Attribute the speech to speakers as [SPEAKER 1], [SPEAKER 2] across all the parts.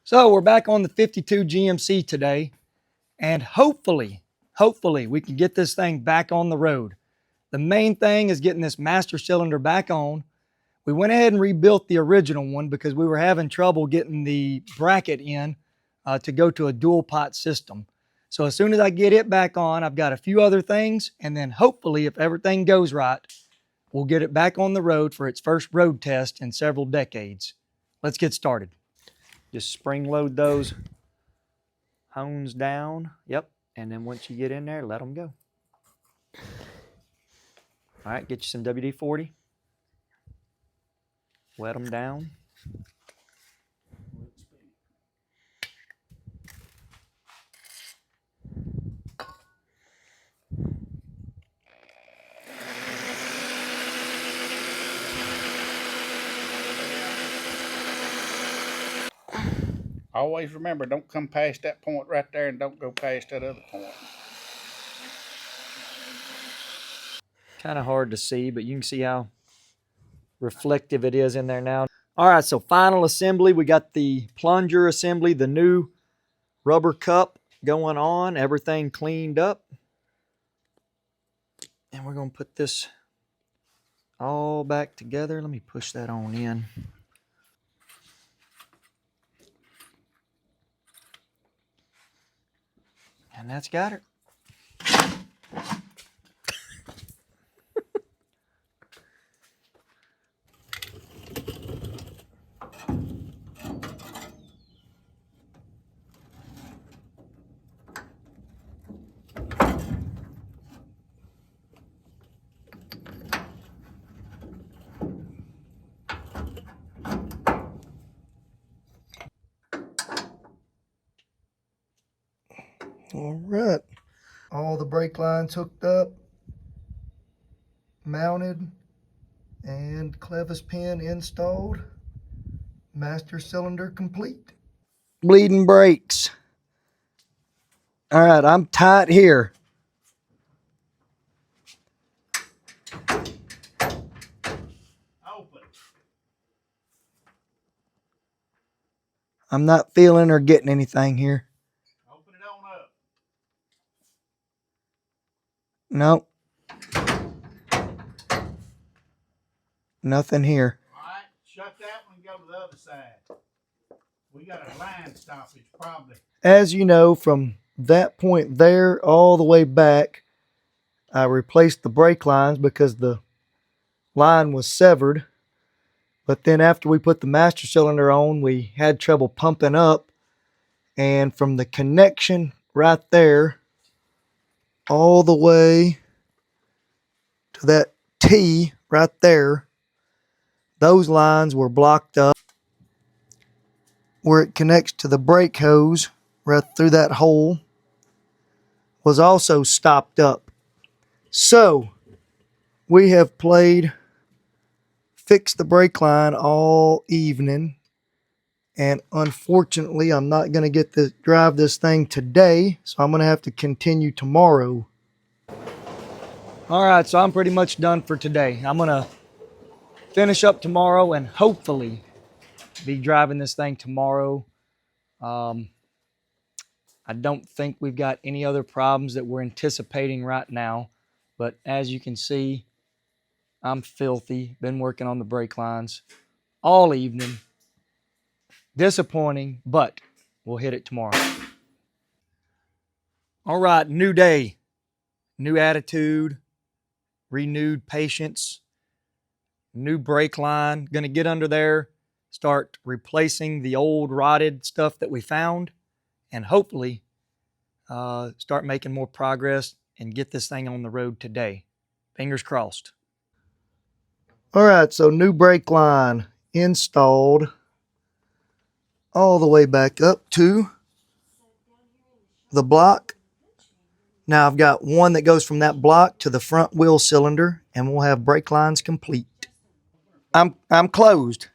[SPEAKER 1] So we're back on the 52 GMC today, and hopefully we can get this thing back on the road. The main thing is getting this master cylinder back on. We went ahead and rebuilt the original one because we were having trouble getting the bracket in to go to a dual pot system. So as soon as I get it back on, I've got a few other things, and then hopefully if everything goes right, we'll get it back on the road for its first road test in several decades. Let's get started. Just spring load those hones down. Yep. And then once you get in there, let them go. All right, get you some WD-40. Wet them down.
[SPEAKER 2] Always remember, don't come past that point right there and don't go past that other point.
[SPEAKER 1] Kind of hard to see, but you can see how reflective it is in there now. All right, so final assembly. We got the plunger assembly, the new rubber cup going on, everything cleaned up. And we're going to put this all back together. Let me push that on in. And that's got it. All right. All the brake lines hooked up, mounted, and clevis pin installed. Master cylinder complete. Bleeding brakes. All right, I'm tight here.
[SPEAKER 2] Open.
[SPEAKER 1] I'm not feeling or getting anything here.
[SPEAKER 2] Open it on up.
[SPEAKER 1] Nope. Nothing here.
[SPEAKER 2] All right, shut that one and go to the other side. We got a line stoppage probably.
[SPEAKER 1] As you know, from that point there all the way back, I replaced the brake lines because the line was severed. But then after we put the master cylinder on, we had trouble pumping up. And from the connection right there all the way to that T right there, those lines were blocked up. Where it connects to the brake hose right through that hole was also stopped up. So we have fixed the brake line all evening, and unfortunately I'm not going to get to drive this thing today, so I'm going to have to continue tomorrow. All right, so I'm pretty much done for today. I'm going to finish up tomorrow and hopefully be driving this thing tomorrow. I don't think we've got any other problems that we're anticipating right now, but as you can see, I'm filthy. Been working on the brake lines all evening. Disappointing, but we'll hit it tomorrow. All right, new day, new attitude, renewed patience, new brake line. Gonna get under there, start replacing the old rotted stuff that we found, and hopefully start making more progress and get this thing on the road today. Fingers crossed. All right, so new brake line installed all the way back up to the block. Now I've got one that goes from that block to the front wheel cylinder, and we'll have brake lines complete. I'm closed.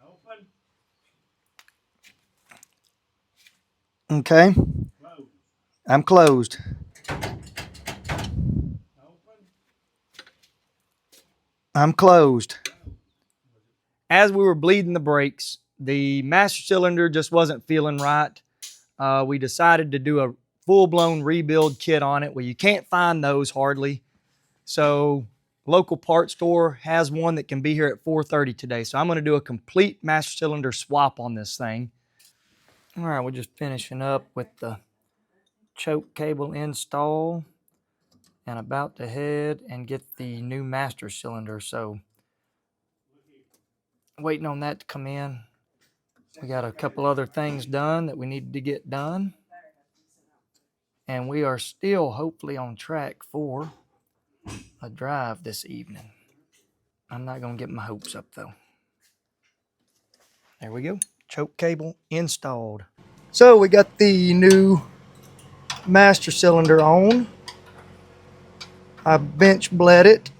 [SPEAKER 2] Open.
[SPEAKER 1] Okay.
[SPEAKER 2] Close.
[SPEAKER 1] I'm closed.
[SPEAKER 2] Open.
[SPEAKER 1] I'm closed. as we were bleeding the brakes, the master cylinder just wasn't feeling right. We decided to do a full-blown rebuild kit on it. Well, you can't find those hardly. So local parts store has one that can be here at 4:30 today. So I'm going to do a complete master cylinder swap on this thing. All right, we're just finishing up with the choke cable install and about to head and get the new master cylinder. So waiting on that to come in. We got a couple other things done that we need to get done. And we are still hopefully on track for a drive this evening. I'm not going to get my hopes up though. There we go. Choke cable installed. So we got the new master cylinder on. I bench bled it.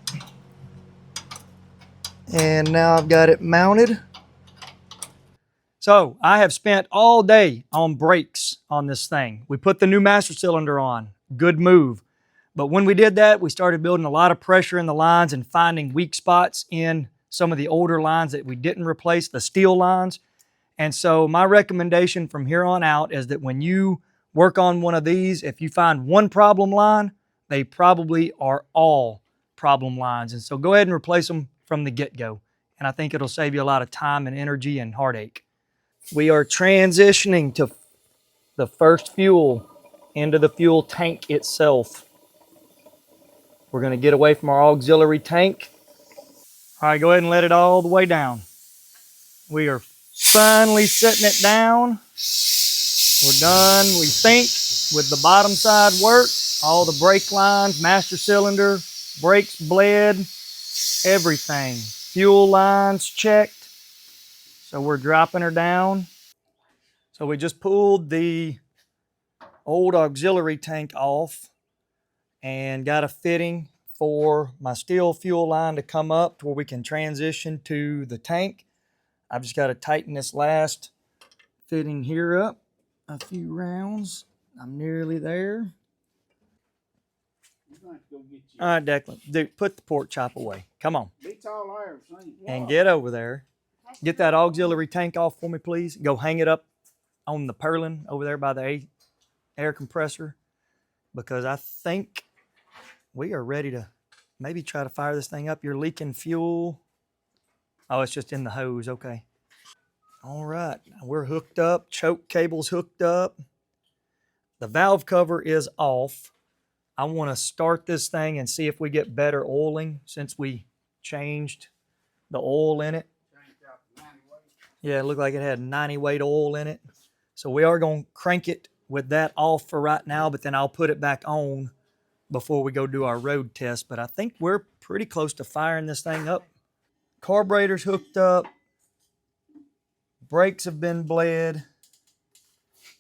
[SPEAKER 1] And now I've got it mounted. So I have spent all day on brakes on this thing. We put the new master cylinder on. Good move. But when we did that, we started building a lot of pressure in the lines and finding weak spots in some of the older lines that we didn't replace, the steel lines. And so my recommendation from here on out is that when you work on one of these, if you find one problem line, they probably are all problem lines. And so go ahead and replace them from the get-go. And I think it'll save you a lot of time and energy and heartache. We are transitioning to the first fuel into the fuel tank itself. We're going to get away from our auxiliary tank. All right, go ahead and let it all the way down. We are finally setting it down. We're done, we think, with the bottom side work. All the brake lines, master cylinder, brakes bled, everything. Fuel lines checked. So we're dropping her down. So we just pulled the old auxiliary tank off and got a fitting for my steel fuel line to come up to where we can transition to the tank. I've just got to tighten this last fitting here up a few rounds. I'm nearly there. All right, Declan, dude, put the pork chop away. Come on. And get over there. Get that auxiliary tank off for me, please. Go hang it up on the purlin over there by the air compressor, because I think we are ready to maybe try to fire this thing up. You're leaking fuel. Oh, it's just in the hose. Okay. All right. We're hooked up. Choke cable's hooked up. The valve cover is off. I want to start this thing and see if we get better oiling since we changed the oil in it. Yeah, it looked like it had 90 weight oil in it. So we are going to crank it with that off for right now, but then I'll put it back on before we go do our road test. But I think we're pretty close to firing this thing up. Carburetor's hooked up. Brakes have been bled.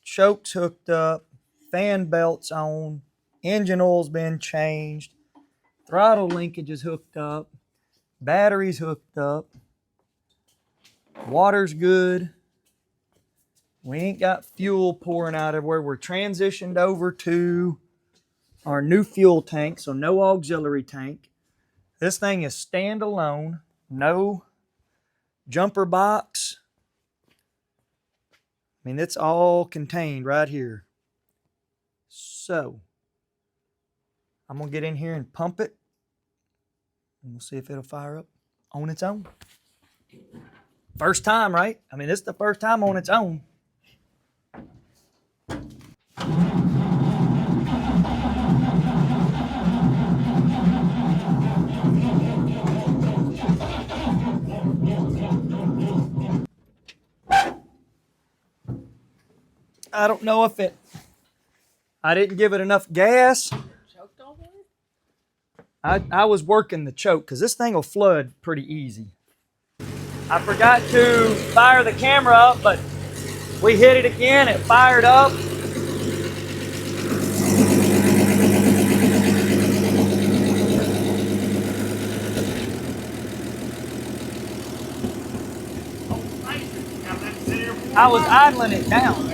[SPEAKER 1] Choke's hooked up. Fan belt's on. Engine oil's been changed. Throttle linkage is hooked up. Battery's hooked up. Water's good. We ain't got fuel pouring out everywhere. We're transitioned over to our new fuel tank, so no auxiliary tank. This thing is standalone, no jumper box. I mean, it's all contained right here. So, I'm going to get in here and pump it, and we'll see if it'll fire up on its own. First time, right? I mean, this is the first time on its own. I don't know if I didn't give it enough gas. I was working the choke because this thing will flood pretty easy. I forgot to fire the camera up, but we hit it again. It fired up. I was idling it down.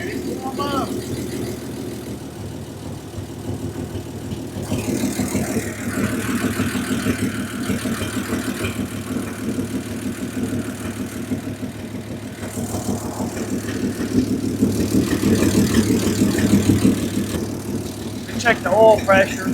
[SPEAKER 1] check the oil pressure.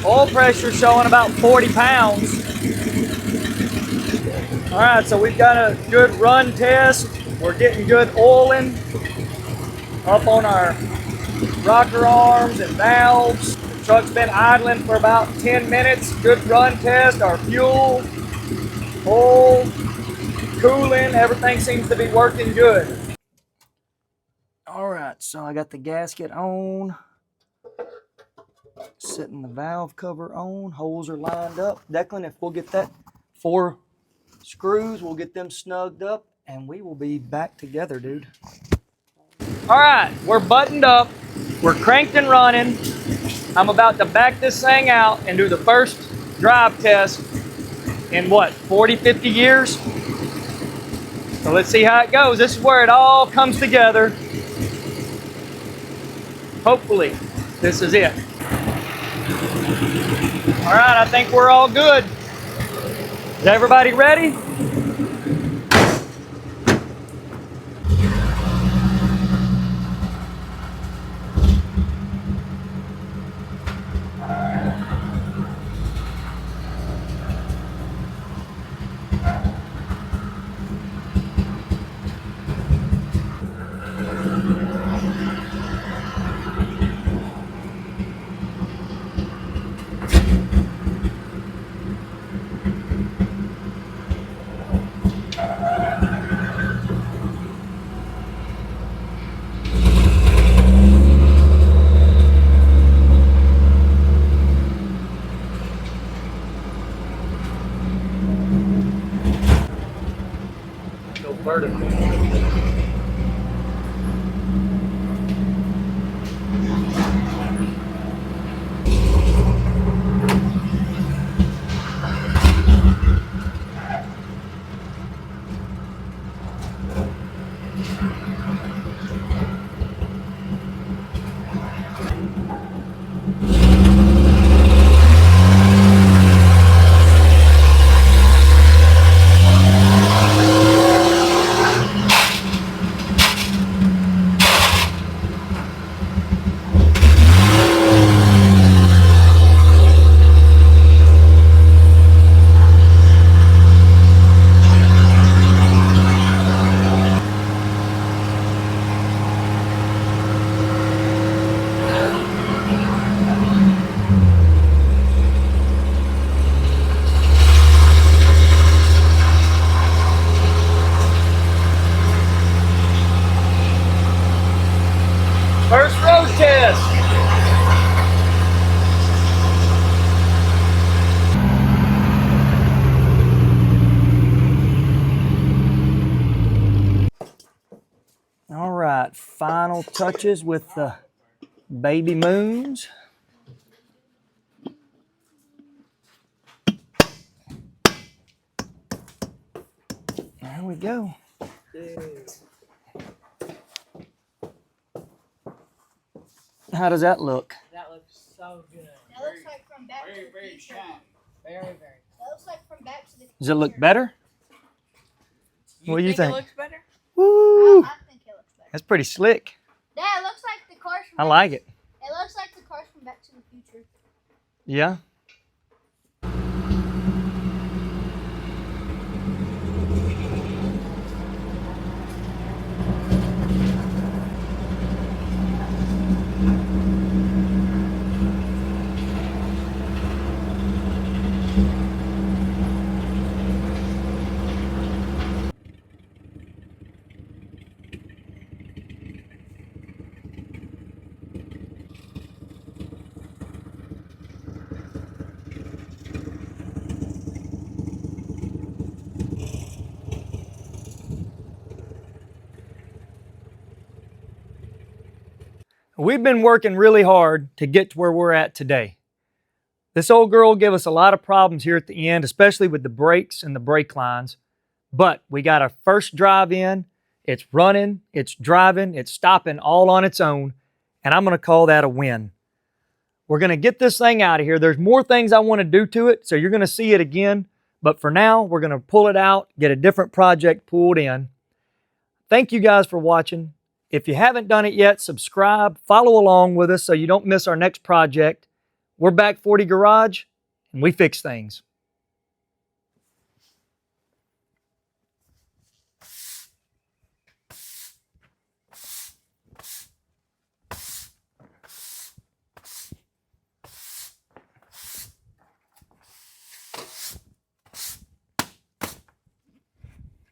[SPEAKER 1] Oil pressure showing about 40 pounds. All right, so we've got a good run test. We're getting good oiling up on our rocker arms and valves. The truck's been idling for about 10 minutes. Good run test. Our fuel, oil, cooling, everything seems to be working good. All right, so I got the gasket on. Setting the valve cover on. Holes are lined up. Declan, if we'll get that 4 screws, we'll get them snugged up and we will be back together, dude. All right, we're buttoned up. We're cranked and running. I'm about to back this thing out and do the first drive test in what, 40, 50 years? So let's see how it goes. This is where it all comes together. Hopefully, this is it. All right, I think we're all good. Is everybody ready? Go vertical. First road test. All right, final touches with the baby moons. There we go. How does that look?
[SPEAKER 3] That looks so good.
[SPEAKER 4] That looks like from Back to the
[SPEAKER 2] Very
[SPEAKER 4] Future.
[SPEAKER 2] shiny.
[SPEAKER 3] Very.
[SPEAKER 4] That looks like from Back to the Future.
[SPEAKER 1] Does it look better? What do you think?
[SPEAKER 3] It looks better?
[SPEAKER 1] Woo!
[SPEAKER 4] I think it looks better.
[SPEAKER 1] That's pretty slick.
[SPEAKER 4] Yeah, it looks like the cars from
[SPEAKER 1] I like it.
[SPEAKER 4] It looks like the cars from Back to the Future.
[SPEAKER 1] Yeah. We've been working really hard to get to where we're at today. This old girl gave us a lot of problems here at the end, especially with the brakes and the brake lines. But we got our first drive in. It's running, it's driving, it's stopping all on its own. And I'm going to call that a win. We're going to get this thing out of here. There's more things I want to do to it, so you're going to see it again. But for now, we're going to pull it out, get a different project pulled in. Thank you guys for watching. If you haven't done it yet, subscribe, follow along with us so you don't miss our next project. We're Back 40 Garage, and we fix things.